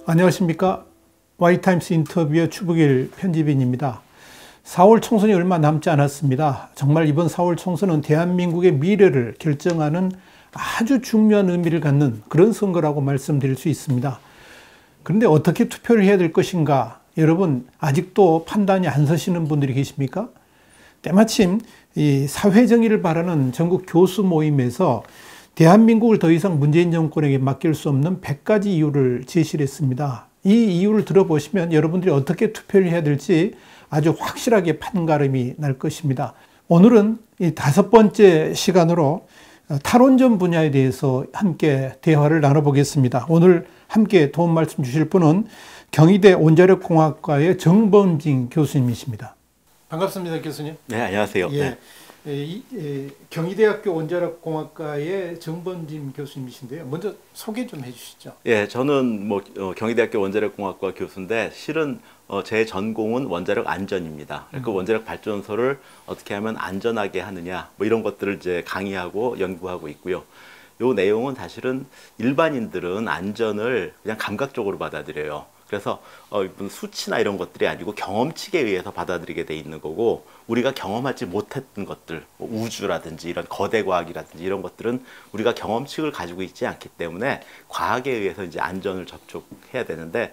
안녕하십니까. Y타임스 인터뷰의 추북일 편집인입니다. 4월 총선이 얼마 남지 않았습니다. 정말 이번 4월 총선은 대한민국의 미래를 결정하는 아주 중요한 의미를 갖는 그런 선거라고 말씀드릴 수 있습니다. 그런데 어떻게 투표를 해야 될 것인가? 여러분 아직도 판단이 안 서시는 분들이 계십니까? 때마침 이 사회정의를 바라는 전국 교수 모임에서 대한민국을 더 이상 문재인 정권에게 맡길 수 없는 100가지 이유를 제시를 했습니다. 이 이유를 들어보시면 여러분들이 어떻게 투표를 해야 될지 아주 확실하게 판가름이 날 것입니다. 오늘은 이 5번째 시간으로 탈원전 분야에 대해서 함께 대화를 나눠보겠습니다. 오늘 함께 도움 말씀 주실 분은 경희대 원자력공학과의 정범진 교수님이십니다. 반갑습니다, 교수님. 네, 안녕하세요. 예. 경희대학교 원자력공학과의 정범진 교수님이신데요. 먼저 소개 좀 해주시죠. 예, 저는 경희대학교 원자력공학과 교수인데 실은 제 전공은 원자력 안전입니다. 그 원자력 발전소를 어떻게 하면 안전하게 하느냐 이런 것들을 이제 강의하고 연구하고 있고요. 요 내용은 사실은 일반인들은 안전을 그냥 감각적으로 받아들여요. 그래서 수치나 이런 것들이 아니고 경험칙에 의해서 받아들이게 돼 있는 거고, 우리가 경험하지 못했던 것들, 우주라든지 이런 거대 과학이라든지 이런 것들은 우리가 경험칙을 가지고 있지 않기 때문에 과학에 의해서 이제 안전을 접촉해야 되는데,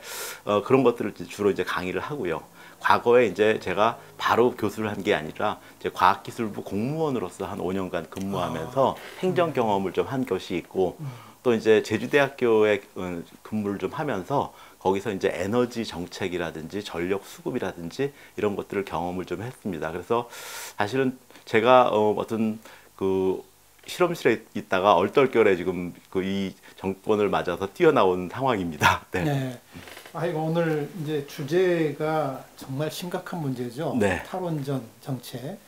그런 것들을 주로 이제 강의를 하고요. 과거에 이제 제가 바로 교수를 한 게 아니라 이제 과학기술부 공무원으로서 한 5년간 근무하면서 행정 경험을 좀 한 것이 있고, 또 이제 제주대학교에 근무를 좀 하면서 거기서 이제 에너지 정책이라든지 전력 수급이라든지 이런 것들을 경험을 좀 했습니다. 그래서 사실은 제가 어떤 그 실험실에 있다가 얼떨결에 지금 이 정권을 맞아서 뛰어나온 상황입니다. 네. 네. 아이고, 오늘 이제 주제가 정말 심각한 문제죠. 네. 탈원전 정책.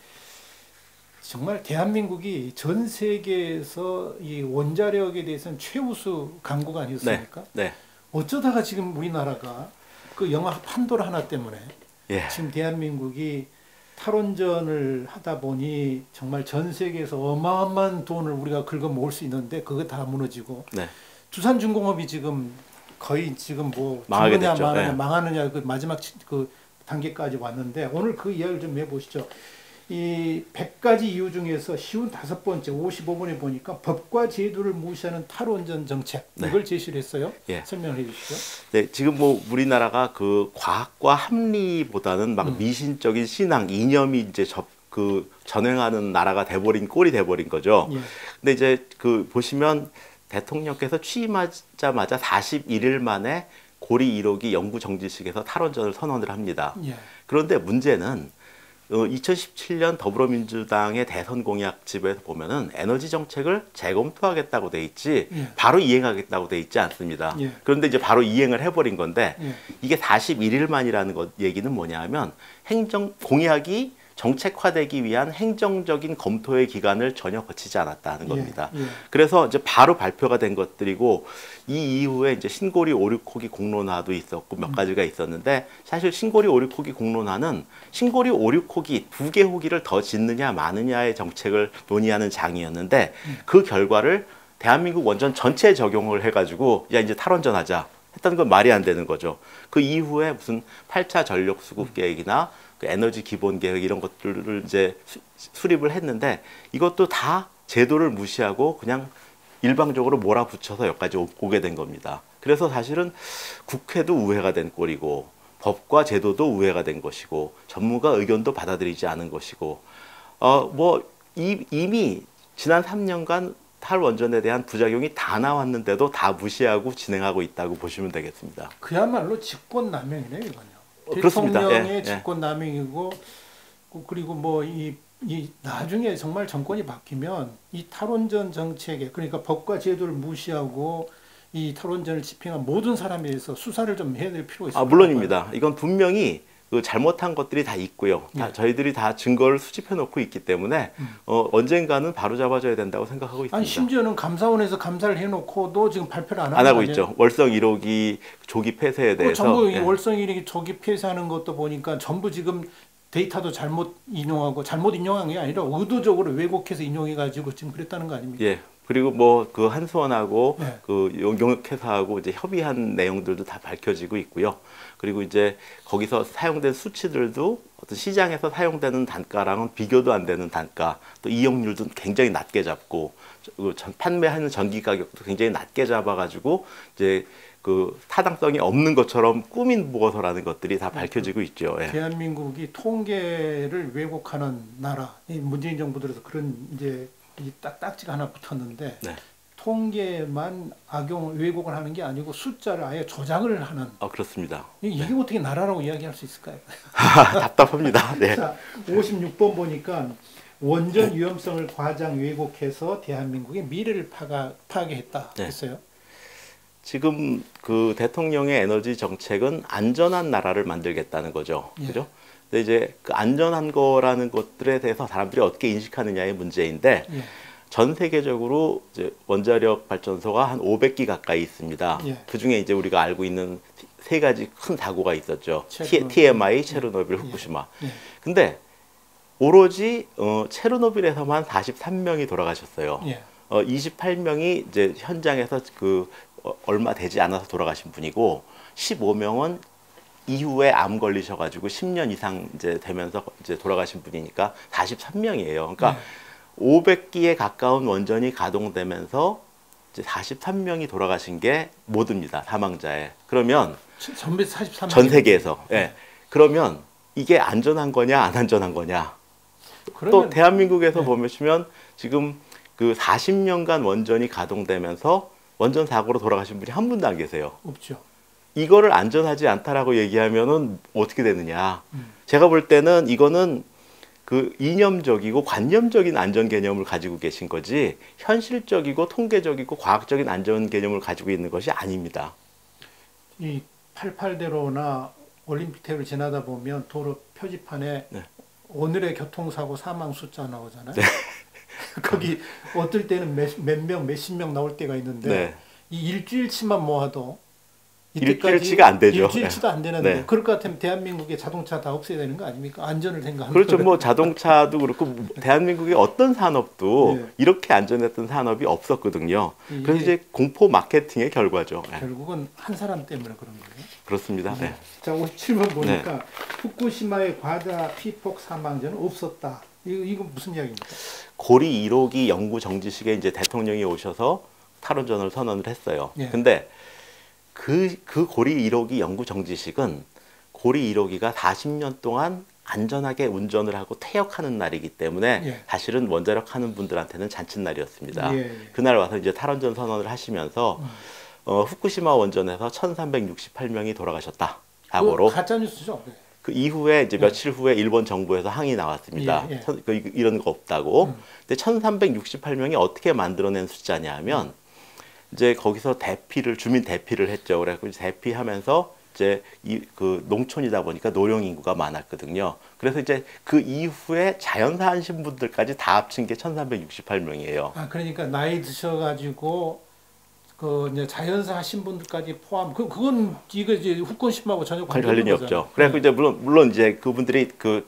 정말 대한민국이 전 세계에서 이 원자력에 대해서는 최우수 강국 아니었습니까? 네. 네. 어쩌다가 지금 우리나라가 그 영화 판도라 하나 때문에 예. 지금 대한민국이 탈원전을 하다 보니 정말 전 세계에서 어마어마한 돈을 우리가 긁어 모을 수 있는데 그거 다 무너지고, 네. 두산중공업이 지금 거의 지금 뭐 망하게 죽느냐 됐죠. 마느냐, 네. 망하느냐 그 마지막 그 단계까지 왔는데, 오늘 그 이야기를 좀 해보시죠. 이 100가지 이유 중에서 쉬운 5번째 55번에 보니까 법과 제도를 무시하는 탈원전 정책, 네. 이걸 제시를 했어요. 예. 설명을 해 주시죠. 네, 지금 우리나라가 그 과학과 합리보다는 막 미신적인 신앙, 이념이 이제 전횡하는 나라가 돼버린 꼴이 돼버린 거죠. 예. 근데 이제 보시면 대통령께서 취임하자마자 41일 만에 고리 1호기 영구 정지식에서 탈원전을 선언을 합니다. 예. 그런데 문제는 2017년 더불어민주당의 대선 공약집에서 보면은 에너지 정책을 재검토하겠다고 돼 있지, 예. 바로 이행하겠다고 돼 있지 않습니다. 예. 그런데 이제 바로 이행을 해버린 건데, 예. 이게 41일 만이라는 얘기는 뭐냐 하면 공약이 정책화되기 위한 행정적인 검토의 기간을 전혀 거치지 않았다는 겁니다. 예. 그래서 이제 바로 발표가 된 것들이고, 이 이후에 이제 신고리 5, 6호기 공론화도 있었고 몇 가지가 있었는데, 사실 신고리 5, 6호기 공론화는 신고리 5, 6호기 2개 호기를 더 짓느냐 마느냐의 정책을 논의하는 장이었는데, 그 결과를 대한민국 원전 전체에 적용을 해가지고 야 이제 탈원전 하자 했다는 건 말이 안 되는 거죠. 그 이후에 무슨 8차 전력 수급 계획이나 그 에너지 기본 계획 이런 것들을 이제 수립을 했는데, 이것도 다 제도를 무시하고 그냥 일방적으로 몰아붙여서 여기까지 오게 된 겁니다. 그래서 사실은 국회도 우회가 된 꼴이고, 법과 제도도 우회가 된 것이고, 전문가 의견도 받아들이지 않은 것이고, 이미 지난 3년간 탈원전에 대한 부작용이 다 나왔는데도 다 무시하고 진행하고 있다고 보시면 되겠습니다. 그야말로 직권남용이네요, 이건요. 그렇습니다. 대통령의 예, 직권남용이고, 그리고 뭐 이 나중에 정말 정권이 바뀌면 이 탈원전 정책에, 그러니까 법과 제도를 무시하고 이 탈원전을 집행한 모든 사람에 대해서 수사를 좀 해야 될 필요가 있습니다. 물론입니다. 이건 분명히 잘못한 것들이 다 있고요. 예. 저희들이 다 증거를 수집해 놓고 있기 때문에 언젠가는 바로잡아줘야 된다고 생각하고 있습니다. 아니, 심지어는 감사원에서 감사를 해놓고도 지금 발표를 안 하고 있죠. 월성 1호기 조기 폐쇄에 대해서. 전부 예. 월성 1호기 조기 폐쇄하는 것도 보니까 전부 지금 데이터도 잘못 인용하고, 잘못 인용한 게 아니라 의도적으로 왜곡해서 인용해가지고 지금 그랬다는 거 아닙니까? 예. 그리고 뭐 그 한수원하고 네. 그 용역회사하고 이제 협의한 내용들도 다 밝혀지고 있고요. 그리고 이제 거기서 사용된 수치들도 어떤 시장에서 사용되는 단가랑은 비교도 안 되는 단가, 또 이용률도 굉장히 낮게 잡고, 판매하는 전기 가격도 굉장히 낮게 잡아가지고 이제 그 타당성이 없는 것처럼 꾸민 보고서라는 것들이 다 밝혀지고 있죠. 예. 대한민국이 통계를 왜곡하는 나라, 이 문재인 정부 들어서 그런 이제 이 딱지가 하나 붙었는데 네. 통계만 왜곡을 하는 게 아니고 숫자를 아예 조작을 하는. 그렇습니다. 이게 네. 어떻게 나라라고 이야기할 수 있을까요? 답답합니다. 네. 자, 56번 보니까 원전 위험성을 과장 왜곡해서 대한민국의 미래를 파괴했다 네. 했어요. 지금 그 대통령의 에너지 정책은 안전한 나라를 만들겠다는 거죠. 예. 그죠? 근데 이제 그 안전한 거라는 것들에 대해서 사람들이 어떻게 인식하느냐의 문제인데, 예. 전 세계적으로 이제 원자력 발전소가 한 500기 가까이 있습니다. 예. 그 중에 이제 우리가 알고 있는 세 가지 큰 사고가 있었죠. 체르노빌. TMI, 체르노빌, 후쿠시마. 예. 근데 오로지 체르노빌에서만 43명이 돌아가셨어요. 예. 28명이 이제 현장에서 얼마 되지 않아서 돌아가신 분이고, 15명은 이후에 암 걸리셔가지고 10년 이상 이제 되면서 이제 돌아가신 분이니까 43명이에요. 그러니까 500기에 가까운 원전이 가동되면서 이제 43명이 돌아가신 게 모두입니다. 사망자에. 그러면 전부 43명. 전 세계에서. 예. 그러면 이게 안전한 거냐 안 안전한 거냐. 또 대한민국에서 네. 보시면 지금 그 40년간 원전이 가동되면서 원전 사고로 돌아가신 분이 한 분도 안 계세요. 없죠. 이거를 안전하지 않다라고 얘기하면은 어떻게 되느냐. 제가 볼 때는 이거는 그 이념적이고 관념적인 안전 개념을 가지고 계신 거지, 현실적이고 통계적이고 과학적인 안전 개념을 가지고 있는 것이 아닙니다. 이 88대로나 올림픽대로 지나다 보면 도로 표지판에 네. 오늘의 교통사고 사망 숫자 나오잖아요. 네. 거기 어떨 때는 몇 명, 몇십 명 나올 때가 있는데 네. 이 일주일치만 모아도 일주일치가 안 되죠. 일주일치도 안 되는데 네. 그럴 것 같으면 대한민국의 자동차 다 없애야 되는 거 아닙니까? 안전을 생각하면. 그렇죠. 뭐 자동차도 그렇고 대한민국의 어떤 산업도 네. 이렇게 안전했던 산업이 없었거든요. 그래서 이제 공포 마케팅의 결과죠. 네. 결국은 한 사람 때문에 그런 거예요. 그렇습니다. 네. 자, 57번 보니까 후쿠시마의 과다 피폭 사망자는 없었다. 이거 무슨 이야기입니까? 고리 1호기 연구 정지식에 이제 대통령이 오셔서 탈원전을 선언을 했어요. 예. 근데 그 고리 1호기 연구 정지식은 고리 1호기가 40년 동안 안전하게 운전을 하고 퇴역하는 날이기 때문에 예. 사실은 원자력 하는 분들한테는 잔칫날이었습니다. 예. 그날 와서 이제 탈원전 선언을 하시면서 후쿠시마 원전에서 1,368명이 돌아가셨다. 사고로. 가짜 뉴스죠. 네. 그 이후에 이제 며칠 후에 일본 정부에서 항의 나왔습니다. 예, 이런 거 없다고. 근데 1,368명이 어떻게 만들어낸 숫자냐 하면 이제 거기서 주민 대피를 했죠. 그래서 대피하면서 이제 그 농촌이다 보니까 노령 인구가 많았거든요. 그래서 이제 그 이후에 자연사 하신 분들까지 다 합친 게 1,368명이에요. 아, 그러니까 나이 드셔가지고 그 이제 자연사 하신 분들까지 포함. 그건 이거 이제 후쿠시마하고 전혀 관련이 없죠. 그래서 이제 물론 이제 그분들이 그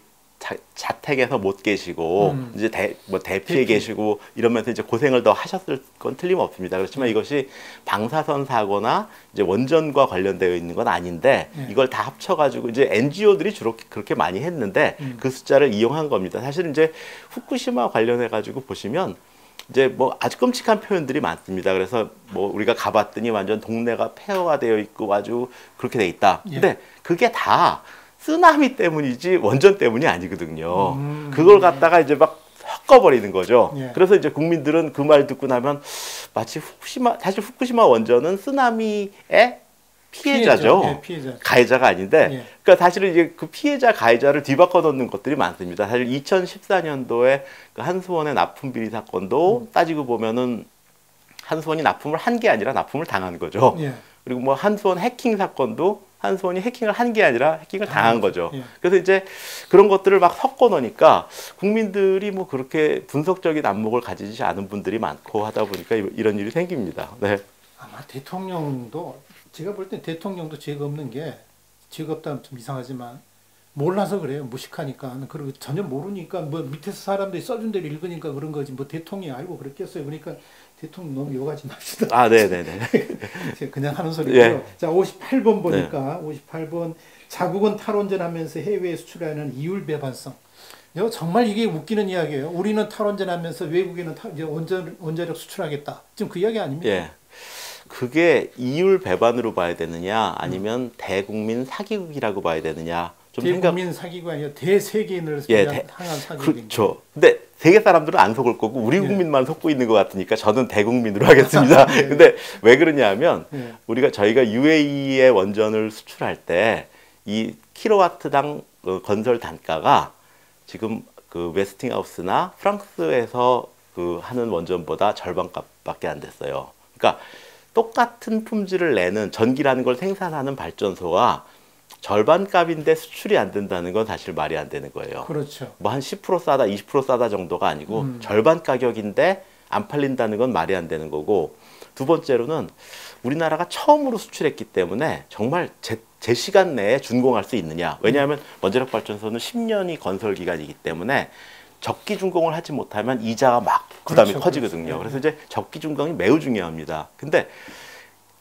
자택에서 못 계시고 이제 대피에 계시고 이러면서 이제 고생을 더 하셨을 건 틀림없습니다. 그렇지만 이것이 방사선 사고나 이제 원전과 관련되어 있는 건 아닌데 이걸 다 합쳐가지고 이제 NGO들이 주로 그렇게 많이 했는데 그 숫자를 이용한 겁니다. 사실 이제 후쿠시마 관련해가지고 보시면 이제 뭐 아주 끔찍한 표현들이 많습니다. 그래서 뭐 우리가 가봤더니 완전 동네가 폐허화되어 있고 아주 그렇게 돼 있다. 근데 그게 다 쓰나미 때문이지 원전 때문이 아니거든요. 그걸 갖다가 이제 막 섞어버리는 거죠. 그래서 이제 국민들은 그 말 듣고 나면 마치 사실 후쿠시마 원전은 쓰나미의 피해자죠. 피해자. 가해자가 아닌데, 그러니까 사실은 이제 그 피해자 가해자를 뒤바꿔 놓는 것들이 많습니다. 사실 2014년도에 그 한수원의 납품 비리 사건도 따지고 보면은 한수원이 납품을 한 게 아니라 납품을 당한 거죠. 그리고 뭐 한수원 해킹 사건도 한수원이 해킹을 한 게 아니라 해킹을 당한 거죠. 그래서 이제 그런 것들을 막 섞어 놓으니까 국민들이 뭐 그렇게 분석적인 안목을 가지지 않은 분들이 많고 하다 보니까 이런 일이 생깁니다. 네. 아마 대통령도 제가 볼 때 대통령도 죄가 없는 게, 죄가 없다면 좀 이상하지만 몰라서 그래요. 무식하니까. 그리고 전혀 모르니까 뭐 밑에서 사람들이 써준 대로 읽으니까 그런 거지 뭐 대통령이 알고 그랬겠어요. 그러니까 대통령 너무 욕하지 맙시다. 아, 네네네. 그냥 하는 소리고요. 예. 자, 58번 보니까 58번 자국은 탈원전하면서 해외에 수출하는 이율 배반성. 정말 이게 웃기는 이야기예요. 우리는 탈원전하면서 외국에는 이제 원자력 수출하겠다. 지금 그 이야기 아닙니까? 예. 그게 이율 배반으로 봐야 되느냐, 아니면 대국민 사기극이라고 봐야 되느냐. 좀 대국민 사기가 아니라 대세계인을 향한 사기극. 그렇죠. 근데 세계 사람들은 안 속을 거고 우리 국민만 속고 있는 것 같으니까 저는 대국민으로 하겠습니다. 근데 왜 그러냐 하면 저희가 UAE의 원전을 수출할 때 이 킬로와트당 건설 단가가 지금 그 웨스팅하우스나 프랑스에서 그 하는 원전보다 절반값밖에 안 됐어요. 그러니까 똑같은 품질을 내는 전기라는 걸 생산하는 발전소가 절반값인데 수출이 안 된다는 건 사실 말이 안 되는 거예요. 그렇죠. 뭐 한 10% 싸다, 20% 싸다 정도가 아니고 절반 가격인데 안 팔린다는 건 말이 안 되는 거고, 두 번째로는 우리나라가 처음으로 수출했기 때문에 정말 제 시간 내에 준공할 수 있느냐. 왜냐하면 원자력 발전소는 10년이 건설 기간이기 때문에 적기 준공을 하지 못하면 이자가 막 부담이 그렇죠, 커지거든요. 그렇죠. 그래서 이제 적기 준공이 매우 중요합니다. 근데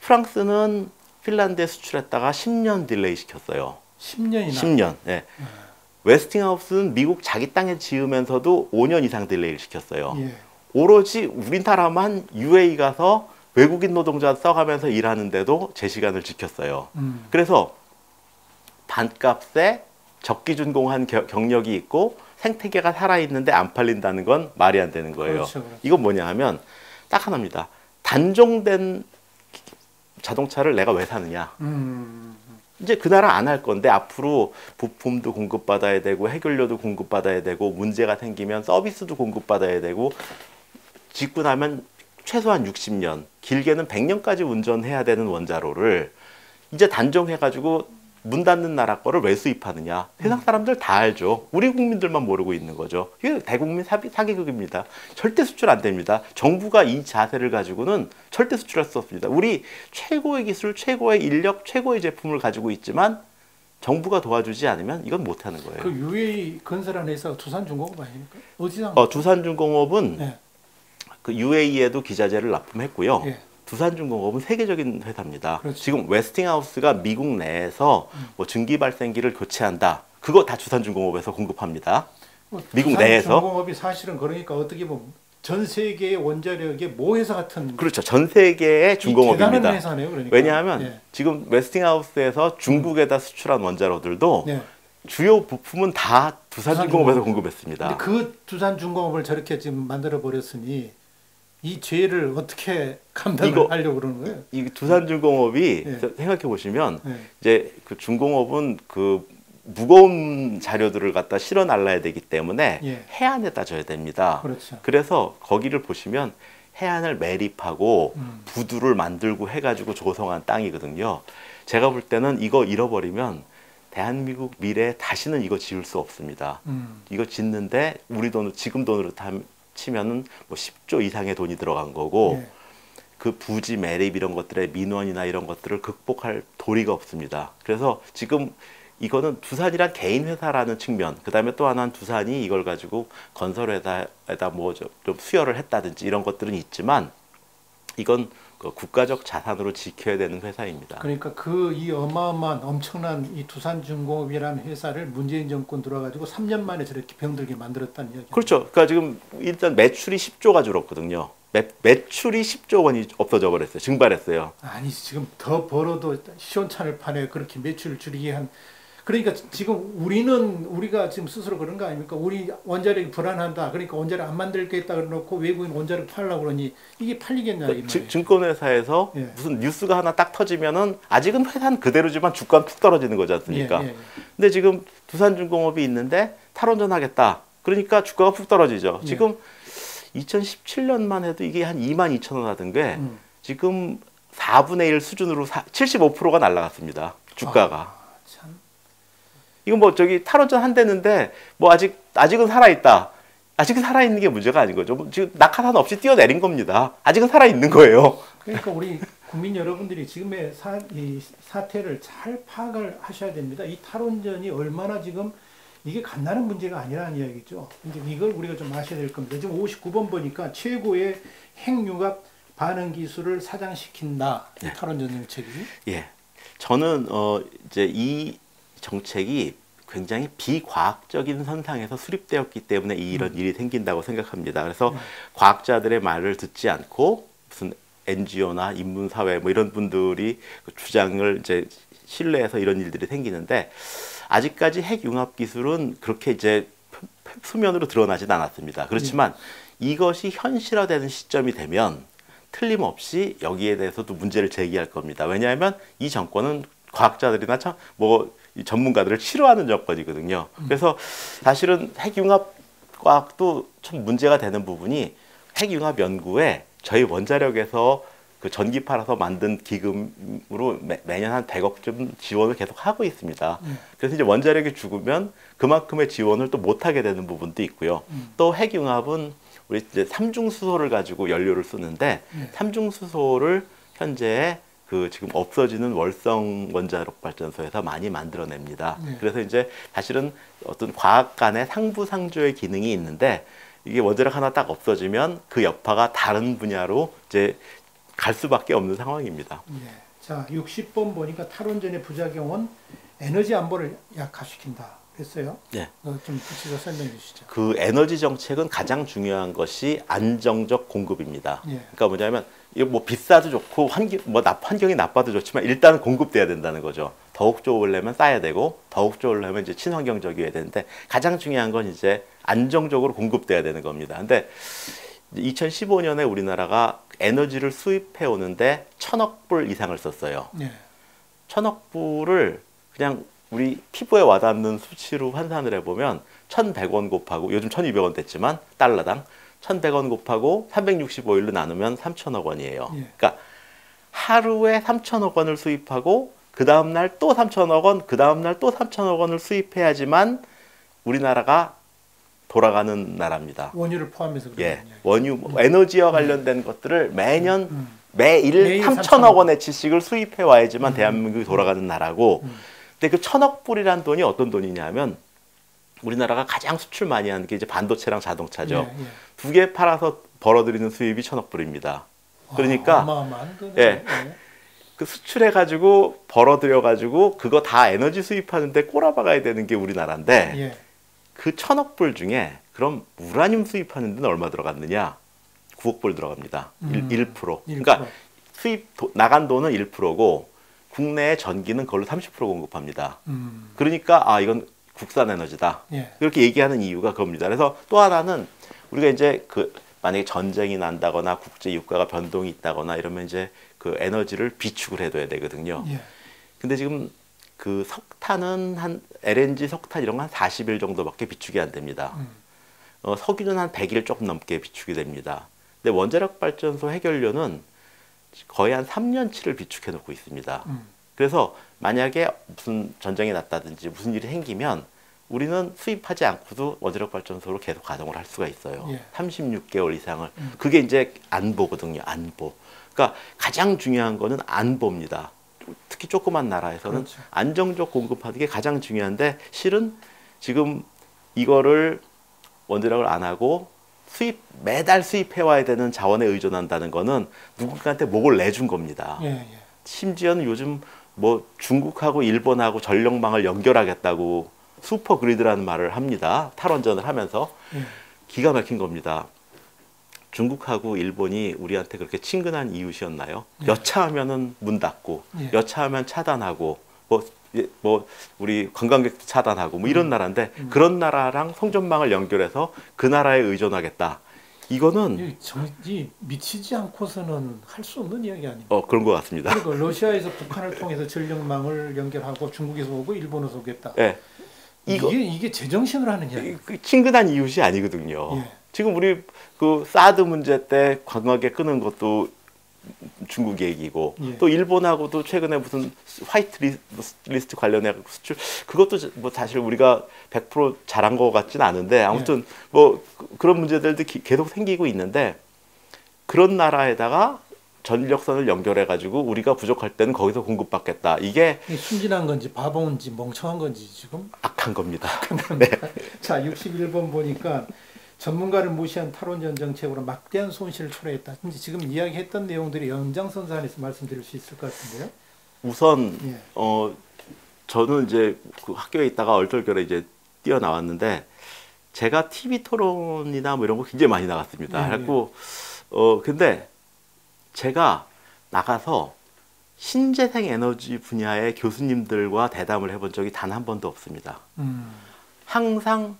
프랑스는 핀란드에 수출했다가 10년 딜레이 시켰어요. 10년이나? 10년. 예. 웨스팅하우스는 미국 자기 땅에 지으면서도 5년 이상 딜레이를 시켰어요. 예. 오로지 우리나라만 UAE 가서 외국인 노동자 써가면서 일하는데도 제 시간을 지켰어요. 그래서 반값에 적기 준공한 경력이 있고 생태계가 살아있는데 안 팔린다는 건 말이 안 되는 거예요. 그렇죠, 그렇죠. 이건 뭐냐 하면 딱 하나입니다. 단종된 자동차를 내가 왜 사느냐. 이제 그 나라 안 할 건데 앞으로 부품도 공급받아야 되고 해결료도 공급받아야 되고 문제가 생기면 서비스도 공급받아야 되고 짓고 나면 최소한 60년, 길게는 100년까지 운전해야 되는 원자로를 이제 단종해가지고 문 닫는 나라 거를 왜 수입하느냐. 세상 사람들 다 알죠. 우리 국민들만 모르고 있는 거죠. 이게 대국민 사기극입니다. 절대 수출 안 됩니다. 정부가 이 자세를 가지고는 절대 수출할 수 없습니다. 우리 최고의 기술, 최고의 인력, 최고의 제품을 가지고 있지만 정부가 도와주지 않으면 이건 못하는 거예요. 그 UAE 건설한 회사가 두산중공업 아닙니까? 어디서? 두산중공업은 네. 그 UAE에도 기자재를 납품했고요. 예. 두산중공업은 세계적인 회사입니다. 그렇죠. 지금 웨스팅하우스가 미국 내에서 뭐 증기 발생기를 교체한다. 그거 다 두산중공업에서 공급합니다. 미국 내에서. 두산중공업이 사실은 그러니까 어떻게 보면 전 세계의 원자력의 모회사 같은. 그렇죠. 전 세계의 중공업입니다. 대단한 회사네요. 그러니까. 왜냐하면 지금 웨스팅하우스에서 중국에다 수출한 원자로들도 주요 부품은 다 두산중공업에서 공급했습니다. 근데 그 두산중공업을 저렇게 지금 만들어 버렸으니 이 죄를 어떻게 감당을 하려고 그러는 거예요? 이 두산중공업이 생각해 보시면 이제 그 중공업은 그 무거운 자료들을 갖다 실어 날라야 되기 때문에 해안에다 줘야 됩니다. 그렇죠. 그래서 거기를 보시면 해안을 매립하고 부두를 만들고 해가지고 조성한 땅이거든요. 제가 볼 때는 이거 잃어버리면 대한민국 미래에 다시는 이거 지을 수 없습니다. 이거 짓는데 우리 돈, 지금 돈으로 치면은 뭐 10조 이상의 돈이 들어간 거고 그 부지 매립 이런 것들의 민원이나 이런 것들을 극복할 도리가 없습니다. 그래서 지금 이거는 두산이란 개인 회사라는 측면, 그 다음에 또 하나는 두산이 이걸 가지고 건설회사에다 뭐 좀 수여를 했다든지 이런 것들은 있지만 이건 그 국가적 자산으로 지켜야 되는 회사입니다. 그러니까 이 어마어마한 엄청난 이 두산중공업이라는 회사를 문재인 정권 들어가지고 3년 만에 저렇게 병들게 만들었다는 이야기. 그렇죠. 그러니까 지금 일단 매출이 10조가 줄었거든요. 매출이 10조 원이 없어져 버렸어요. 증발했어요. 아니 지금 더 벌어도 시원찮을 판에 그렇게 매출을 줄이게 한. 그러니까 지금 우리가 지금 스스로 그런 거 아닙니까? 우리 원자력이 불안한다. 그러니까 원자력 안 만들겠다 그래놓고 외국인 원자력 팔려고 그러니 이게 팔리겠냐 이 말이에요. 증권회사에서 무슨 뉴스가 하나 딱 터지면은 아직은 회사는 그대로지만 주가는 푹 떨어지는 거지 않습니까? 근데 지금 두산중공업이 있는데 탈원전 하겠다. 그러니까 주가가 푹 떨어지죠. 지금 2017년만 해도 이게 한 22,000원 하던 게 지금 4분의 1 수준으로 75%가 날라갔습니다. 주가가. 참. 이건 뭐 저기 탈원전 한대는데 뭐 아직은 살아있다. 아직은 살아있는 게 문제가 아닌 거죠. 지금 낙하산 없이 뛰어내린 겁니다. 아직은 살아있는 거예요. 그러니까 우리 국민 여러분들이 지금의 이 사태를 잘 파악을 하셔야 됩니다. 이 탈원전이 얼마나 지금 이게 간단한 문제가 아니라는 이야기죠. 근데 이걸 우리가 좀 아셔야 될 겁니다. 지금 59번 보니까 최고의 핵융합 반응 기술을 사장시킨다. 이 탈원전 정책이. 예. 저는 이제 이 정책이 굉장히 비과학적인 선상에서 수립되었기 때문에 이런 일이 생긴다고 생각합니다. 그래서 과학자들의 말을 듣지 않고 무슨 NGO나 인문사회 뭐 이런 분들이 그 주장을 이제 신뢰해서 이런 일들이 생기는데 아직까지 핵융합 기술은 그렇게 이제 수면으로 드러나진 않았습니다. 그렇지만 이것이 현실화되는 시점이 되면 틀림없이 여기에 대해서도 문제를 제기할 겁니다. 왜냐하면 이 정권은 과학자들이나 뭐 전문가들을 싫어하는 정권이거든요. 그래서 사실은 핵융합 과학도 좀 문제가 되는 부분이 핵융합 연구에 저희 원자력에서 그 전기 팔아서 만든 기금으로 매년 한 100억쯤 지원을 계속 하고 있습니다. 그래서 이제 원자력이 죽으면 그만큼의 지원을 또 못하게 되는 부분도 있고요. 또 핵융합은 우리 이제 삼중수소를 가지고 연료를 쓰는데 삼중수소를 현재 그 지금 없어지는 월성 원자력 발전소에서 많이 만들어냅니다. 그래서 이제 사실은 어떤 과학 간의 상부상조의 기능이 있는데 이게 원자력 하나 딱 없어지면 그 여파가 다른 분야로 이제 갈 수밖에 없는 상황입니다. 예. 자, 60번 보니까 탈원전의 부작용은 에너지 안보를 약화시킨다. 했어요. 네. 좀 구체적으로 설명해 주시죠. 그 에너지 정책은 가장 중요한 것이 안정적 공급입니다. 예. 그러니까 뭐냐면 이거 뭐 비싸도 좋고 환경이 나빠도 좋지만 일단은 공급돼야 된다는 거죠. 더욱 좋으려면 싸야 되고 더욱 좋으려면 이제 친환경적이어야 되는데 가장 중요한 건 이제 안정적으로 공급돼야 되는 겁니다. 근데 2015년에 우리나라가 에너지를 수입해 오는데 1,000억 불 이상을 썼어요. 예. 1,000억 불을 그냥 우리 피부에 와닿는 수치로 환산을 해보면 1,100원 곱하고 요즘 1,200원 됐지만 달러당 1,100원 곱하고 365일로 나누면 3,000억 원이에요. 예. 그러니까 하루에 3,000억 원을 수입하고 그 다음날 또 3,000억 원, 그 다음날 또 3,000억 원을 수입해야지만 우리나라가 돌아가는 나라입니다. 원유를 포함해서 예, 원유, 에너지와 관련된 것들을 매년 매일 매일 3,000억 원어치씩을 수입해 와야지만 대한민국이 돌아가는 나라고. 근데 그 1,000억 불이란 돈이 어떤 돈이냐면 우리나라가 가장 수출 많이 하는 게 이제 반도체랑 자동차죠. 예, 예. 두 개 팔아서 벌어들이는 수입이 1,000억 불입니다. 그러니까 어마어마한 거네. 예. 예. 그 수출해가지고 벌어들여가지고 그거 다 에너지 수입하는데 꼬라박아야 되는 게 우리나라인데 예. 그 1,000억 불 중에 그럼 우라늄 수입하는 데는 얼마 들어갔느냐? 9억 불 들어갑니다. 1%. 그러니까 나간 돈은 1%고 국내의 전기는 그걸로 30% 공급합니다. 그러니까 이건 국산 에너지다. 예. 그렇게 얘기하는 이유가 그겁니다. 그래서 또 하나는 우리가 이제 만약에 전쟁이 난다거나 국제 유가가 변동이 있다거나 이러면 이제 그 에너지를 비축을 해둬야 되거든요. 예. 근데 지금 그 석탄은 LNG 석탄 이런 건 한 40일 정도밖에 비축이 안 됩니다. 석유는 한 100일 조금 넘게 비축이 됩니다. 근데 원자력 발전소 해결료는 거의 한 3년치를 비축해 놓고 있습니다. 그래서 만약에 무슨 전쟁이 났다든지 무슨 일이 생기면 우리는 수입하지 않고도 원자력 발전소로 계속 가동을 할 수가 있어요. 예. 36개월 이상을. 그게 이제 안보거든요. 안보. 그러니까 가장 중요한 거는 안보입니다. 특히 조그만 나라에서는 그렇죠. 안정적 공급하는 게 가장 중요한데 실은 지금 이거를 원자력을 안 하고 매달 수입해 와야 되는 자원에 의존한다는 거는 누군가한테 목을 내준 겁니다. 예, 예. 심지어는 요즘 뭐 중국하고 일본하고 전력망을 연결하겠다고 슈퍼그리드라는 말을 합니다. 탈원전을 하면서. 예. 기가 막힌 겁니다. 중국하고 일본이 우리한테 그렇게 친근한 이웃이었나요? 여차하면은 문 닫고, 여차하면 차단하고, 뭐 우리 관광객도 차단하고 뭐 이런 나라인데 그런 나라랑 송전망을 연결해서 그 나라에 의존하겠다. 이거는 이 미치지 않고서는 할 수 없는 이야기 아닙니까? 그런 것 같습니다. 그리고 러시아에서 북한을 통해서 전력망을 연결하고 중국에서 오고 일본에서 오겠다. 네. 이게 제정신으로 하는 이야기. 친근한 이웃이 아니거든요. 예. 지금 우리 그 사드 문제 때 관광객 끄는 것도 중국 얘기고 예. 또 일본하고도 최근에 무슨 화이트 리스트 관련해 수출 그것도 뭐 사실 우리가 100% 잘한 것 같지는 않은데 아무튼 뭐 그런 문제들도 계속 생기고 있는데 그런 나라에다가 전력선을 연결해 가지고 우리가 부족할 때는 거기서 공급받겠다. 이게 순진한 건지 바본지 멍청한 건지 지금 악한 겁니다. 네. 자, 61번 보니까 전문가를 무시한 탈원전 정책으로 막대한 손실을 초래했다. 지금 이야기했던 내용들이 연장선상에서 말씀드릴 수 있을 것 같은데요. 우선 예. 저는 이제 그 학교에 있다가 얼떨결에 이제 뛰어나왔는데 제가 TV 토론이나 뭐 이런 거 굉장히 많이 나갔습니다. 그래갖고 근데 제가 나가서 신재생 에너지 분야의 교수님들과 대담을 해본 적이 단 한 번도 없습니다. 항상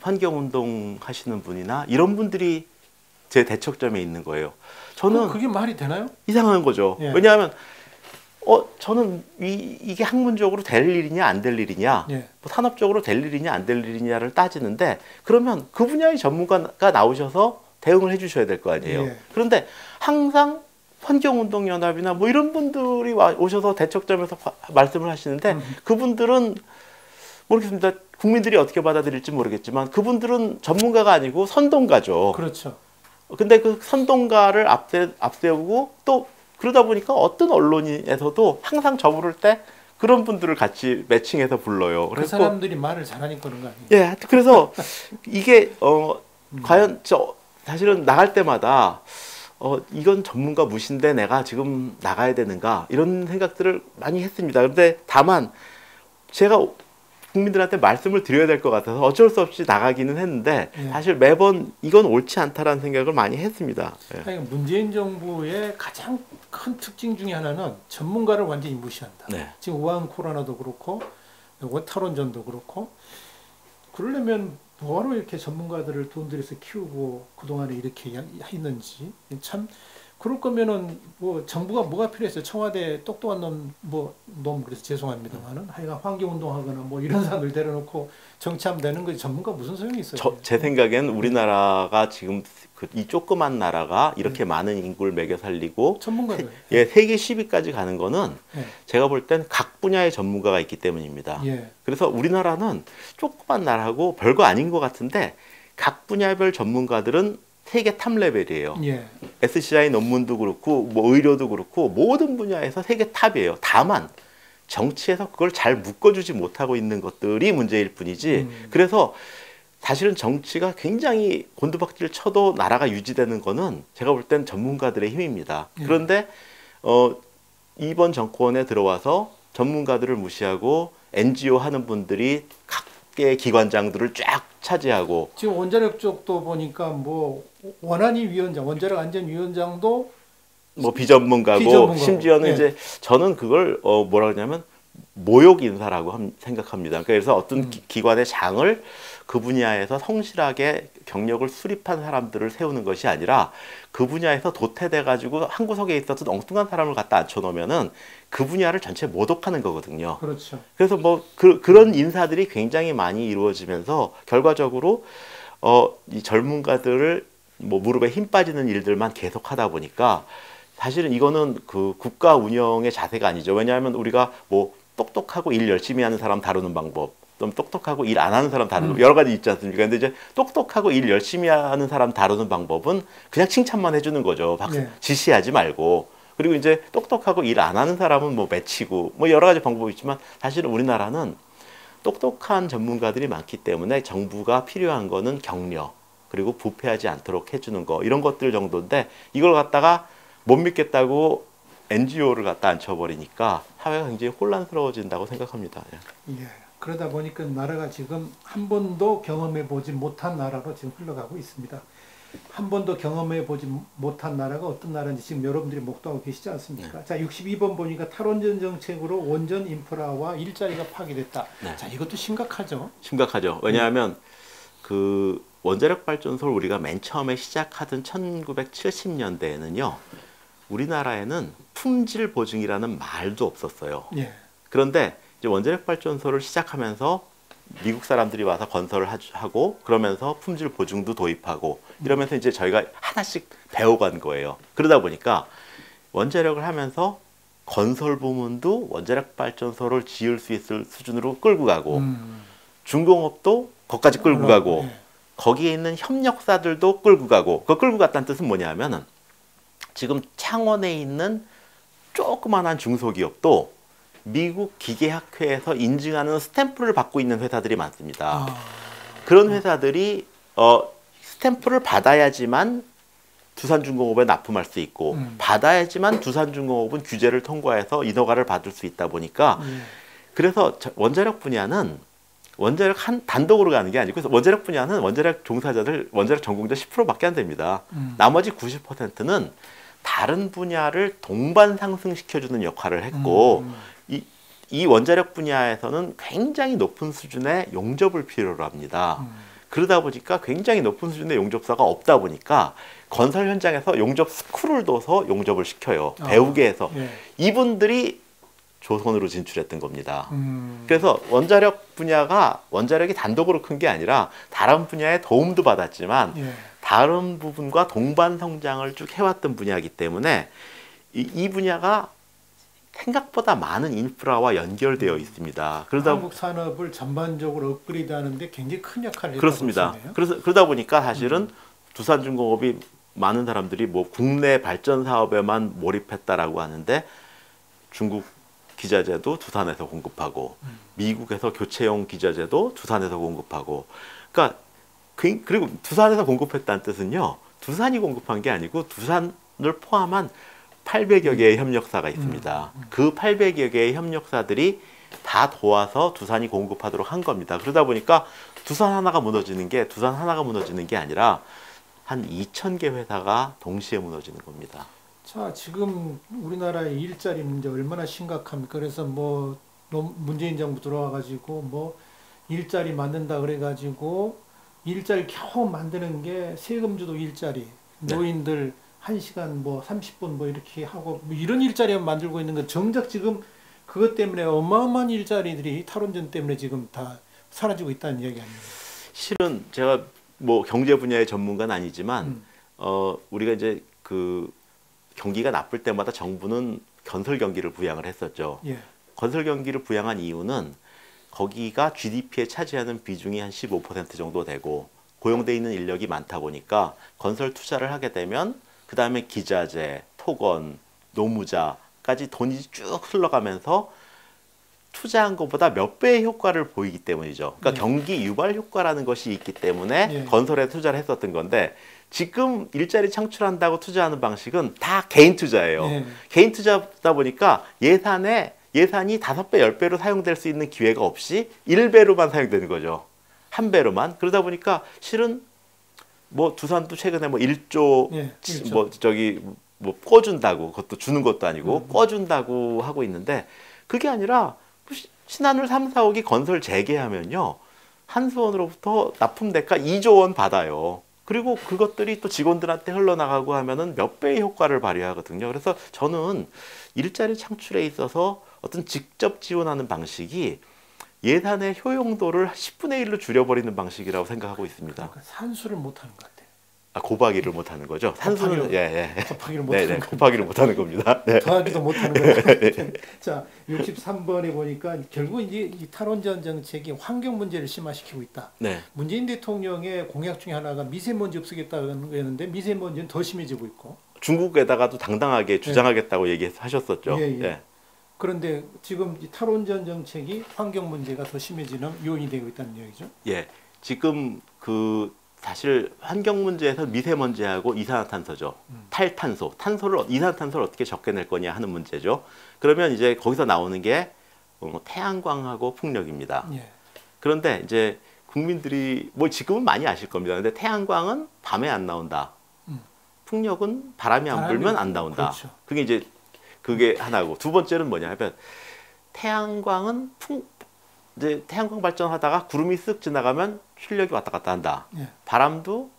환경운동 하시는 분이나 이런 분들이 제 대척점에 있는 거예요. 저는 그게 말이 되나요? 이상한 거죠. 예. 왜냐하면 저는 이게 학문적으로 될 일이냐 안 될 일이냐, 예. 뭐 산업적으로 될 일이냐 안 될 일이냐를 따지는데 그러면 그 분야의 전문가가 나오셔서 대응을 해주셔야 될 거 아니에요. 예. 그런데 항상 환경운동연합이나 뭐 이런 분들이 오셔서 대척점에서 말씀을 하시는데 그분들은 모르겠습니다. 국민들이 어떻게 받아들일지 모르겠지만 그분들은 전문가가 아니고 선동가죠. 그렇죠. 근데 그 선동가를 앞세우고 또 그러다 보니까 어떤 언론에서도 항상 저 부를 때 그런 분들을 같이 매칭해서 불러요. 그 사람들이 말을 잘하니까 그런 거 아니에요? 예, 그래서 이게 과연 사실은 나갈 때마다 이건 전문가 무신데 내가 지금 나가야 되는가 이런 생각들을 많이 했습니다. 그런데 다만 제가 국민들한테 말씀을 드려야 될 것 같아서 어쩔 수 없이 나가기는 했는데 예. 사실 매번 이건 옳지 않다라는 생각을 많이 했습니다. 예. 문재인 정부의 가장 큰 특징 중에 하나는 전문가를 완전히 무시한다. 네. 지금 우한 코로나도 그렇고 탈원전도 그렇고 그러려면 뭐하러 이렇게 전문가들을 돈 들여서 키우고 그동안에 이렇게 했는지 참 그럴 거면은 뭐 정부가 뭐가 필요했어요. 청와대 똑똑한 놈 그래서 죄송합니다만은 하여간 환경운동하거나 뭐 이런 사람들 데려놓고 정치하면 되는 거지 전문가 무슨 소용이 있어요? 제 생각에는 우리나라가 지금 이 조그만 나라가 이렇게 많은 인구를 먹여 살리고 전문가들 세계 10위까지 가는 거는 예. 제가 볼 땐 각 분야의 전문가가 있기 때문입니다. 예. 그래서 우리나라는 조그만 나라고 별거 아닌 것 같은데 각 분야별 전문가들은 세계 탑 레벨이에요. 예. SCI 논문도 그렇고 뭐 의료도 그렇고 모든 분야에서 세계 탑이에요. 다만 정치에서 그걸 잘 묶어주지 못하고 있는 것들이 문제일 뿐이지. 그래서 사실은 정치가 굉장히 곤두박질 쳐도 나라가 유지되는 거는 제가 볼 땐 전문가들의 힘입니다. 그런데 이번 정권에 들어와서 전문가들을 무시하고 NGO 하는 분들이 각계 기관장들을 쫙 차지하고 지금 원자력 쪽도 보니까 뭐 원안위 위원장, 원자력 안전위원장도 뭐 비전문가고 심지어는 예. 이제 저는 그걸 뭐라 그러냐면 모욕 인사라고 생각합니다. 그래서 어떤 기관의 장을 그 분야에서 성실하게 경력을 수립한 사람들을 세우는 것이 아니라 그 분야에서 도태돼 가지고 한 구석에 있었던 엉뚱한 사람을 갖다 앉혀놓으면은 그 분야를 전체 모독하는 거거든요. 그렇죠. 그래서 뭐 그런 인사들이 굉장히 많이 이루어지면서 결과적으로 이 전문가들을 뭐 무릎에 힘 빠지는 일들만 계속 하다 보니까 사실은 이거는 그 국가 운영의 자세가 아니죠. 왜냐하면 우리가 뭐 똑똑하고 일 열심히 하는 사람 다루는 방법, 좀 똑똑하고 일 안 하는 사람 다루는 여러 가지 있지 않습니까? 근데 이제 똑똑하고 일 열심히 하는 사람 다루는 방법은 그냥 칭찬만 해주는 거죠. 네. 지시하지 말고. 그리고 이제 똑똑하고 일 안 하는 사람은 뭐 매치고 뭐 여러 가지 방법이 있지만 사실은 우리나라는 똑똑한 전문가들이 많기 때문에 정부가 필요한 거는 격려 그리고 부패하지 않도록 해주는 거 이런 것들 정도인데 이걸 갖다가 못 믿겠다고 NGO를 갖다 앉혀버리니까 사회가 굉장히 혼란스러워진다고 생각합니다. 예. 그러다 보니까 나라가 지금 한 번도 경험해 보지 못한 나라로 지금 흘러가고 있습니다. 한 번도 경험해 보지 못한 나라가 어떤 나라인지 지금 여러분들이 목도하고 계시지 않습니까? 네. 자, 62번 보니까 탈원전 정책으로 원전 인프라와 일자리가 파괴됐다. 네. 자, 이것도 심각하죠. 심각하죠. 왜냐하면 그 원자력 발전소를 우리가 맨 처음에 시작하던 1970년대에는요. 우리나라에는 품질 보증이라는 말도 없었어요. 예. 그런데 이제 원자력 발전소를 시작하면서 미국 사람들이 와서 건설을 하고 그러면서 품질 보증도 도입하고 이러면서 이제 저희가 하나씩 배워간 거예요. 그러다 보니까 원자력을 하면서 건설 부문도 원자력 발전소를 지을 수 있을 수준으로 끌고 가고 중공업도 거기까지 끌고 가고 예. 거기에 있는 협력사들도 끌고 가고 그 끌고 갔다는 뜻은 뭐냐면은 지금 창원에 있는 조그만한 중소기업도 미국 기계학회에서 인증하는 스탬프를 받고 있는 회사들이 많습니다. 그런 회사들이 스탬프를 받아야지만 두산중공업에 납품할 수 있고 받아야지만 두산중공업은 규제를 통과해서 인허가를 받을 수 있다 보니까 그래서 원자력 분야는 원자력 단독으로 가는 게 아니고 원자력 분야는 원자력 종사자들, 원자력 전공자 10%밖에 안 됩니다. 나머지 90%는 다른 분야를 동반 상승시켜주는 역할을 했고 이 원자력 분야에서는 굉장히 높은 수준의 용접을 필요로 합니다. 그러다 보니까 굉장히 높은 수준의 용접사가 없다 보니까 건설 현장에서 용접 스쿨을 둬서 용접을 시켜요. 배우게 해서. 예. 이분들이 조선으로 진출했던 겁니다. 그래서 원자력 분야가 원자력이 단독으로 큰 게 아니라 다른 분야에 도움도 받았지만 예. 다른 부분과 동반 성장을 쭉 해왔던 분야이기 때문에 이 분야가 생각보다 많은 인프라와 연결되어 있습니다. 한국 산업을 전반적으로 업그레이드하는데 굉장히 큰 역할을 했다고 그렇습니다. 보시네요. 그러다 보니까 사실은 두산중공업이 많은 사람들이 뭐 국내 발전 사업에만 몰입했다라고 하는데 중국 기자재도 두산에서 공급하고 미국에서 교체용 기자재도 두산에서 공급하고 그러니까 그리고 두산에서 공급했다는 뜻은요. 두산이 공급한 게 아니고 두산을 포함한 800여 개의 협력사가 있습니다. 그 800여 개의 협력사들이 다 도와서 두산이 공급하도록 한 겁니다. 그러다 보니까 두산 하나가 무너지는 게 아니라 한 2,000개 회사가 동시에 무너지는 겁니다. 자, 지금 우리나라의 일자리 문제 얼마나 심각합니까? 그래서 뭐 문재인 정부 들어와가지고 뭐 일자리 만든다 그래가지고 일자리 겨우 만드는 게 세금주도 일자리, 노인들 1시간 뭐 30분 뭐 이렇게 하고 뭐 이런 일자리만 만들고 있는 건 정작 지금 그것 때문에 어마어마한 일자리들이 탈원전 때문에 지금 다 사라지고 있다는 이야기 아닙니까? 실은 제가 뭐 경제 분야의 전문가는 아니지만 우리가 이제 그 경기가 나쁠 때마다 정부는 건설 경기를 부양을 했었죠. 예. 건설 경기를 부양한 이유는 거기가 GDP에 차지하는 비중이 한 15% 정도 되고 고용돼 있는 인력이 많다 보니까 건설 투자를 하게 되면 그 다음에 기자재, 토건, 노무자까지 돈이 쭉 흘러가면서 투자한 것보다 몇 배의 효과를 보이기 때문이죠. 그러니까 경기 유발 효과라는 것이 있기 때문에 건설에 투자를 했었던 건데 지금 일자리 창출한다고 투자하는 방식은 다 개인 투자예요. 개인 투자다 보니까 예산이 5배, 10배로 사용될 수 있는 기회가 없이 1배로만 사용되는 거죠. 1배로만. 그러다 보니까 실은 뭐 두산도 최근에 뭐 1조 뭐 꿔준다고 그것도 주는 것도 아니고 꿔준다고 하고 있는데 그게 아니라 신한울 3, 4호기 건설 재개하면요 한수원으로부터 납품 대가 2조 원 받아요. 그리고 그것들이 또 직원들한테 흘러나가고 하면은 몇 배의 효과를 발휘하거든요. 그래서 저는 일자리 창출에 있어서 어떤 직접 지원하는 방식이 예산의 효용도를 10분의 1로 줄여버리는 방식이라고 생각하고 있습니다. 그러니까 산수를 못하는 것 같아요. 곱하기를 못하는 거죠. 산수는 곱하기를 못하는 곱하기를 못하는 겁니다. 네. 더하기도 못하는 거예요. 자, 63번에 보니까 결국 이제 이 탈원전 정책이 환경 문제를 심화시키고 있다. 네. 문재인 대통령의 공약 중에 하나가 미세먼지 없애겠다는 거였는데 미세먼지는 더 심해지고 있고. 중국에다가도 당당하게 주장하겠다고 얘기하셨었죠. 예. 그런데 지금 이 탈원전 정책이 환경 문제가 더 심해지는 요인이 되고 있다는 얘기죠. 예. 지금 사실 환경 문제에서 미세먼지하고 이산화탄소죠. 탈탄소, 이산화탄소를 어떻게 적게낼 거냐 하는 문제죠. 그러면 이제 거기서 나오는 게 태양광하고 풍력입니다. 그런데 이제 국민들이 뭐 지금은 많이 아실 겁니다. 근데 태양광은 밤에 안 나온다. 풍력은 바람이 안 불면 안 나온다. 그렇죠. 그게 하나고 두 번째는 뭐냐 하면 태양광은 이제 태양광 발전하다가 구름이 쓱 지나가면 출력이 왔다 갔다 한다. 바람도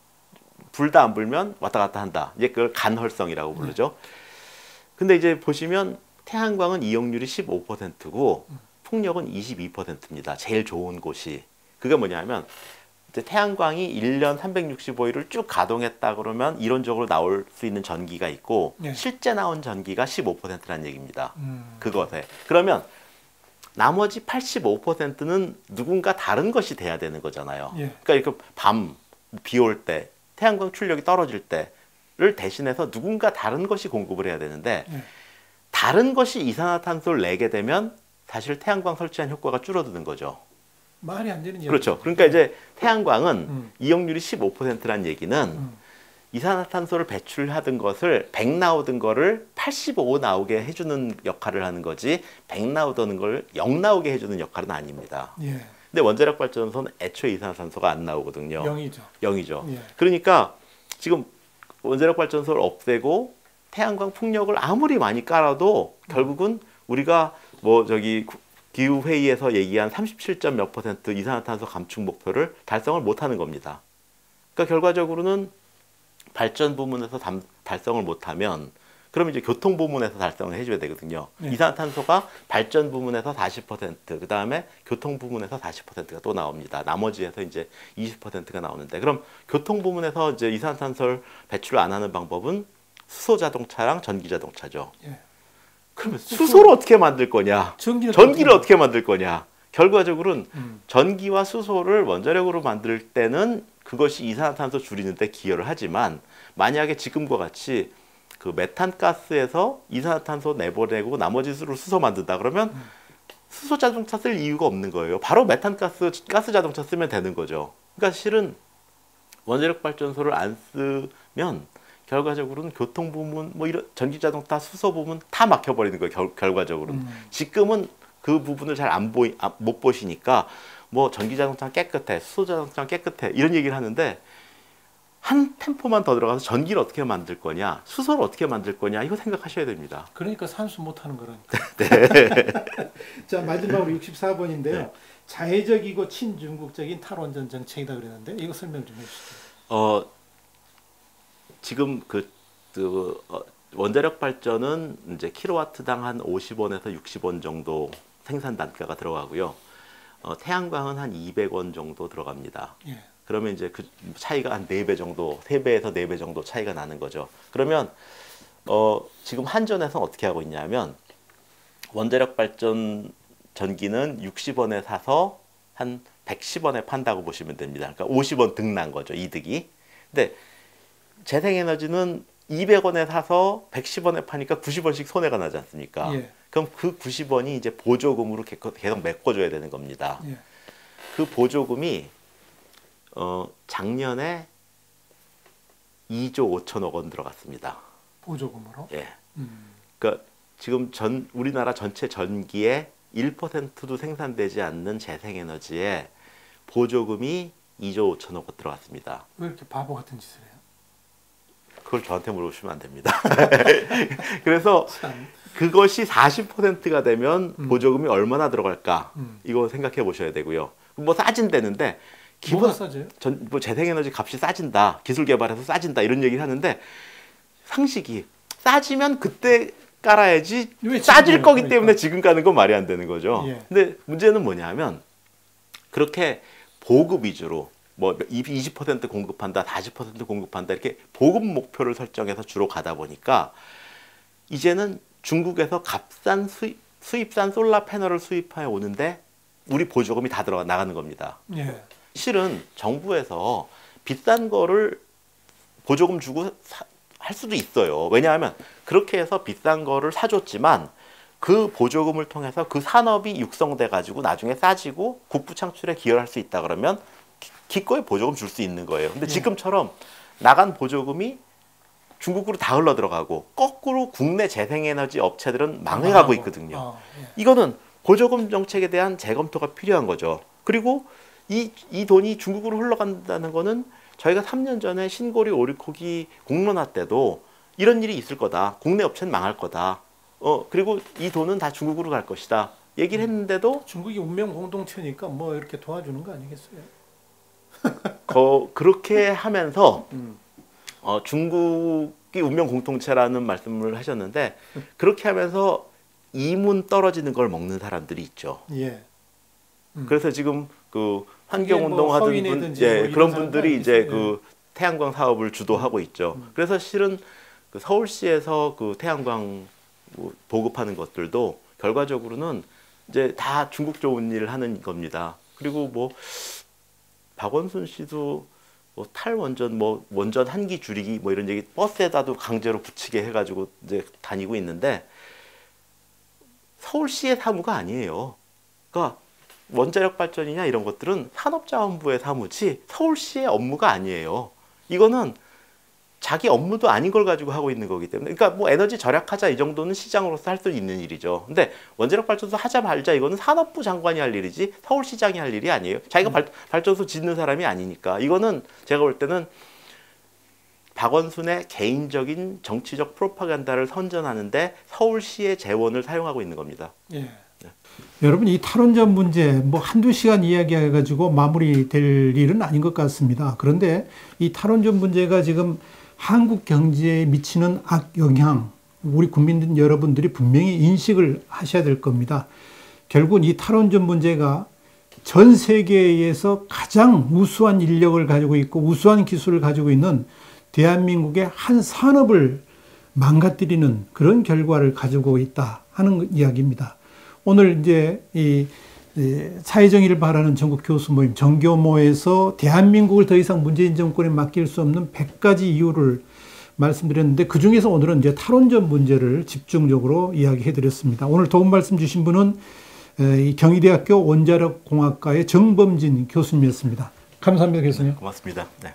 불다 안 불면 왔다 갔다 한다. 이제 그걸 간헐성이라고 부르죠. 근데 이제 보시면 태양광은 이용률이 15%고 풍력은 22%입니다. 제일 좋은 곳이. 그게 뭐냐면 이제 태양광이 1년 365일을 쭉 가동했다 그러면 이론적으로 나올 수 있는 전기가 있고 실제 나온 전기가 15%라는 얘기입니다. 그것에. 그러면 나머지 85%는 누군가 다른 것이 돼야 되는 거잖아요. 그러니까 이렇게 비 올 때, 태양광 출력이 떨어질 때를 대신해서 누군가 다른 것이 공급을 해야 되는데 다른 것이 이산화탄소를 내게 되면 사실 태양광 설치한 효과가 줄어드는 거죠. 말이 안 되는 그렇죠. 그러니까 이제 태양광은 이용률이 15%라는 얘기는 이산화탄소를 배출하던 것을 100 나오던 거를 85 나오게 해주는 역할을 하는 거지 100 나오던 걸 0 나오게 해주는 역할은 아닙니다. 예. 근데 원자력 발전소는 애초에 이산화탄소가 안 나오거든요. 0이죠. 0이죠. 예. 그러니까 지금 원자력 발전소를 없애고 태양광 풍력을 아무리 많이 깔아도 결국은 우리가 뭐 저기 기후 회의에서 얘기한 37점 몇 % 이산화탄소 감축 목표를 달성을 못 하는 겁니다. 그러니까 결과적으로는 발전 부문에서 달성을 못하면 그러면 이제 교통 부문에서 달성을 해줘야 되거든요. 이산화탄소가 발전 부문에서 40%, 그 다음에 교통 부문에서 40%가 또 나옵니다. 나머지에서 이제 20%가 나오는데, 그럼 교통 부문에서 이제 이산화탄소를 배출을 안 하는 방법은 수소 자동차랑 전기 자동차죠. 예. 그러면 수소를 어떻게 만들 거냐? 전기를 어떻게 만들 거냐? 결과적으로는 전기와 수소를 원자력으로 만들 때는 그것이 이산화탄소 줄이는데 기여를 하지만, 만약에 지금과 같이 그 메탄가스에서 이산화탄소 내보내고 나머지 수를 수소 만든다 그러면 수소 자동차 쓸 이유가 없는 거예요. 바로 메탄가스 가스 자동차 쓰면 되는 거죠. 그러니까 실은 원자력 발전소를 안 쓰면 결과적으로는 교통 부문, 뭐 이런 전기 자동차, 수소 부문 다 막혀버리는 거예요. 결과적으로는. 지금은 그 부분을 잘 못 보시니까 뭐 전기 자동차는 깨끗해, 수소 자동차는 깨끗해 이런 얘기를 하는데, 한 템포만 더 들어가서 전기를 어떻게 만들 거냐, 수소를 어떻게 만들 거냐, 이거 생각하셔야 됩니다. 그러니까 산수 못하는 거라니까. 네. 자, 마지막으로 64번인데요. 네. 자해적이고 친중국적인 탈원전 정책이다 그랬는데 이거 설명 좀 해주시죠. 지금 원자력 발전은 이제 킬로와트당 한 50원에서 60원 정도 생산 단가가 들어가고요. 태양광은 한 200원 정도 들어갑니다. 예. 그러면 이제 그 차이가 한 4배 정도, 3배에서 4배 정도 차이가 나는 거죠. 그러면 지금 한전에서는 어떻게 하고 있냐면, 원자력 발전 전기는 60원에 사서 한 110원에 판다고 보시면 됩니다. 그러니까 50원 등난 거죠, 이득이. 근데 재생에너지는 200원에 사서 110원에 파니까 90원씩 손해가 나지 않습니까? 예. 그럼 그 90원이 이제 보조금으로 계속 메꿔줘야 되는 겁니다. 예. 그 보조금이 작년에 2조 5천억 원 들어갔습니다. 보조금으로? 예. 그러니까 지금 우리나라 전체 전기의 1%도 생산되지 않는 재생에너지에 보조금이 2조 5천억 원 들어갔습니다. 왜 이렇게 바보 같은 짓을 해요? 그걸 저한테 물어보시면 안 됩니다. 그래서 그것이 40%가 되면 보조금이 얼마나 들어갈까? 이거 생각해 보셔야 되고요. 뭐 싸진다는데, 뭐가 싸져요? 뭐 재생에너지 값이 싸진다, 기술 개발해서 싸진다 이런 얘기를 하는데, 상식이 싸지면 그때 깔아야지, 싸질 거기 때문에 지금 까는 건 말이 안 되는 거죠. 예. 근데 문제는 뭐냐면, 그렇게 보급 위주로 뭐 20% 공급한다, 40% 공급한다 이렇게 보급 목표를 설정해서 주로 가다 보니까 이제는 중국에서 값싼 수입산 솔라 패널을 수입해 오는데 우리 보조금이 다 들어가 나가는 겁니다. 예. 실은 정부에서 비싼 거를 보조금 주고 할 수도 있어요. 왜냐하면 그렇게 해서 비싼 거를 사줬지만 그 보조금을 통해서 그 산업이 육성돼 가지고 나중에 싸지고 국부 창출에 기여를 할 수 있다 그러면 기꺼이 보조금 줄 수 있는 거예요. 근데 지금처럼 나간 보조금이 중국으로 다 흘러 들어가고 거꾸로 국내 재생에너지 업체들은 망해가고 있거든요. 이거는 보조금 정책에 대한 재검토가 필요한 거죠. 그리고 이 돈이 중국으로 흘러간다는 거는 저희가 3년 전에 신고리 오리코기 공론화 때도 이런 일이 있을 거다. 국내 업체는 망할 거다. 그리고 이 돈은 다 중국으로 갈 것이다. 얘기를 했는데도 중국이 운명 공동체니까 뭐 이렇게 도와주는 거 아니겠어요? 그렇게 하면서 중국이 운명 공동체라는 말씀을 하셨는데, 그렇게 하면서 이문 떨어지는 걸 먹는 사람들이 있죠. 예. 그래서 지금 그 환경운동 하던 분, 예, 뭐 그런 분들이 이제 그 태양광 사업을 주도하고 있죠. 그래서 실은 그 서울시에서 그 태양광 보급하는 것들도 결과적으로는 이제 다 중국 좋은 일을 하는 겁니다. 그리고 뭐 박원순 씨도 뭐 탈원전, 뭐 원전 한기 줄이기 뭐 이런 얘기 버스에다도 강제로 붙이게 해가지고 이제 다니고 있는데 서울시의 사무가 아니에요. 그러니까 원자력 발전이냐 이런 것들은 산업자원부의 사무지 서울시의 업무가 아니에요. 이거는 자기 업무도 아닌 걸 가지고 하고 있는 거기 때문에, 그러니까 뭐 에너지 절약하자 이 정도는 시장으로서 할 수 있는 일이죠. 근데 원자력 발전소 하자 말자 이거는 산업부 장관이 할 일이지 서울시장이 할 일이 아니에요. 자기가 발전소 짓는 사람이 아니니까. 이거는 제가 볼 때는 박원순의 개인적인 정치적 프로파간다를 선전하는데 서울시의 재원을 사용하고 있는 겁니다. 예. 여러분, 이 탈원전 문제 뭐 한두 시간 이야기해가지고 마무리될 일은 아닌 것 같습니다. 그런데 이 탈원전 문제가 지금 한국 경제에 미치는 악영향, 우리 국민 여러분들이 분명히 인식을 하셔야 될 겁니다. 결국 이 탈원전 문제가 전 세계에서 가장 우수한 인력을 가지고 있고 우수한 기술을 가지고 있는 대한민국의 한 산업을 망가뜨리는 그런 결과를 가지고 있다 하는 이야기입니다. 오늘 이제 이 사회정의를 바라는 전국 교수 모임 정교모에서 대한민국을 더 이상 문재인 정권에 맡길 수 없는 100가지 이유를 말씀드렸는데, 그 중에서 오늘은 이제 탈원전 문제를 집중적으로 이야기해 드렸습니다. 오늘 도움 말씀 주신 분은 경희대학교 원자력공학과의 정범진 교수님이었습니다. 감사합니다, 교수님. 고맙습니다. 네.